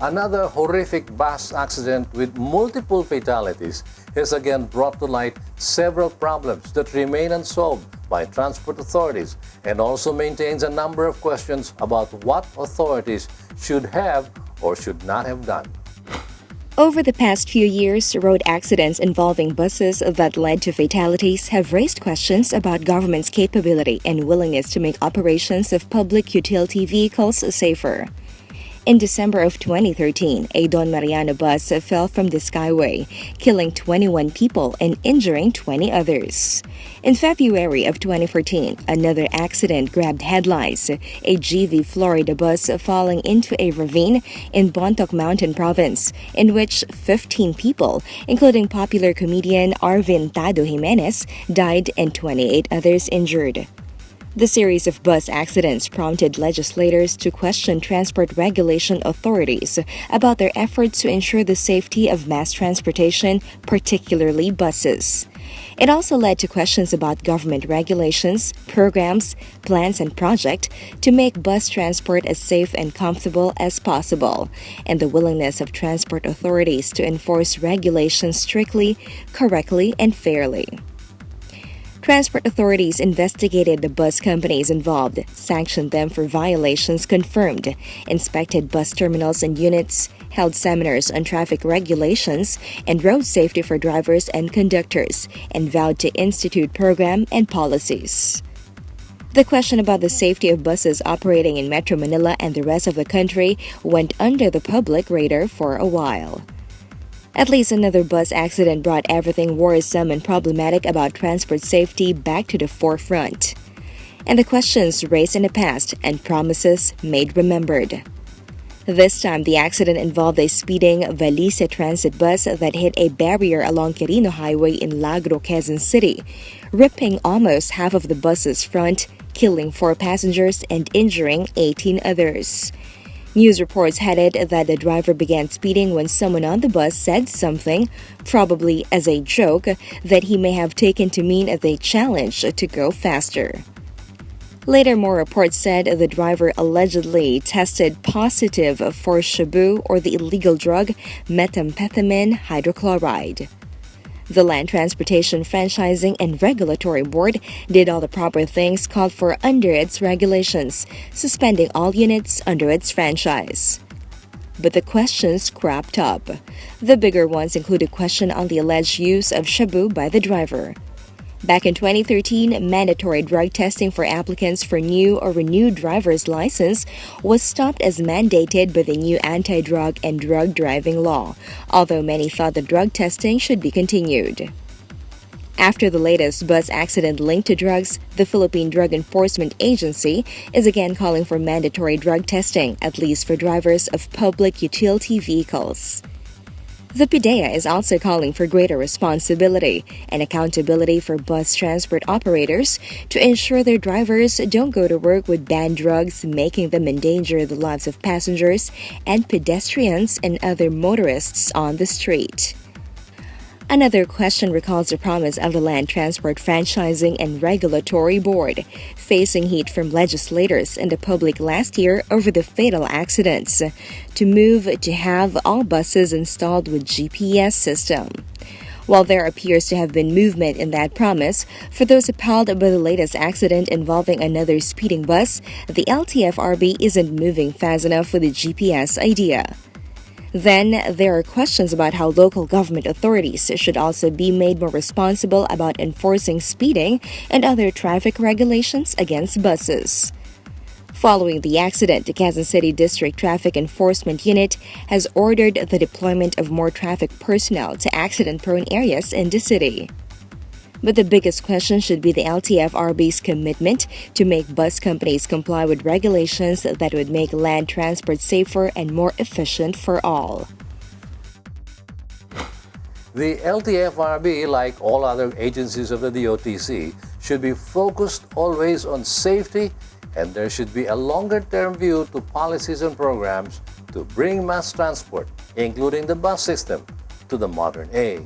Another horrific bus accident with multiple fatalities has again brought to light several problems that remain unsolved by transport authorities and also maintains a number of questions about what authorities should have or should not have done. Over the past few years, road accidents involving buses that led to fatalities have raised questions about government's capability and willingness to make operations of public utility vehicles safer. In December of 2013, a Don Mariano bus fell from the skyway, killing 21 people and injuring 20 others. In February of 2014, another accident grabbed headlines, a GV Florida bus falling into a ravine in Bontoc Mountain Province, in which 15 people, including popular comedian Arvin Tado Jimenez, died and 28 others injured. The series of bus accidents prompted legislators to question transport regulation authorities about their efforts to ensure the safety of mass transportation, particularly buses. It also led to questions about government regulations, programs, plans, and projects to make bus transport as safe and comfortable as possible, and the willingness of transport authorities to enforce regulations strictly, correctly, and fairly. Transport authorities investigated the bus companies involved, sanctioned them for violations confirmed, inspected bus terminals and units, held seminars on traffic regulations and road safety for drivers and conductors, and vowed to institute program and policies. The question about the safety of buses operating in Metro Manila and the rest of the country went under the public radar for a while. At least another bus accident brought everything worrisome and problematic about transport safety back to the forefront. And the questions raised in the past and promises made remembered. This time, the accident involved a speeding Valise transit bus that hit a barrier along Quirino Highway in Lagro, Quezon City, ripping almost half of the bus's front, killing 4 passengers and injuring 18 others. News reports headed that the driver began speeding when someone on the bus said something, probably as a joke, that he may have taken to mean as a challenge to go faster. Later, more reports said the driver allegedly tested positive for Shabu, or the illegal drug methamphetamine hydrochloride. The Land Transportation Franchising and Regulatory Board did all the proper things called for under its regulations, suspending all units under its franchise. But the questions cropped up. The bigger ones include a question on the alleged use of Shabu by the driver. Back in 2013, mandatory drug testing for applicants for new or renewed driver's license was stopped as mandated by the new anti-drug and drug driving law, although many thought the drug testing should be continued. After the latest bus accident linked to drugs, the Philippine Drug Enforcement Agency is again calling for mandatory drug testing, at least for drivers of public utility vehicles. The PDEA is also calling for greater responsibility and accountability for bus transport operators to ensure their drivers don't go to work with banned drugs, making them endanger the lives of passengers and pedestrians and other motorists on the street. Another question recalls the promise of the Land Transport Franchising and Regulatory Board, facing heat from legislators and the public last year over the fatal accidents, to move to have all buses installed with GPS system. While there appears to have been movement in that promise, for those appalled by the latest accident involving another speeding bus, the LTFRB isn't moving fast enough with the GPS idea. Then, there are questions about how local government authorities should also be made more responsible about enforcing speeding and other traffic regulations against buses. Following the accident, the Quezon City District Traffic Enforcement Unit has ordered the deployment of more traffic personnel to accident-prone areas in the city. But the biggest question should be the LTFRB's commitment to make bus companies comply with regulations that would make land transport safer and more efficient for all. The LTFRB, like all other agencies of the DOTC, should be focused always on safety, and there should be a longer-term view to policies and programs to bring mass transport, including the bus system, to the modern age.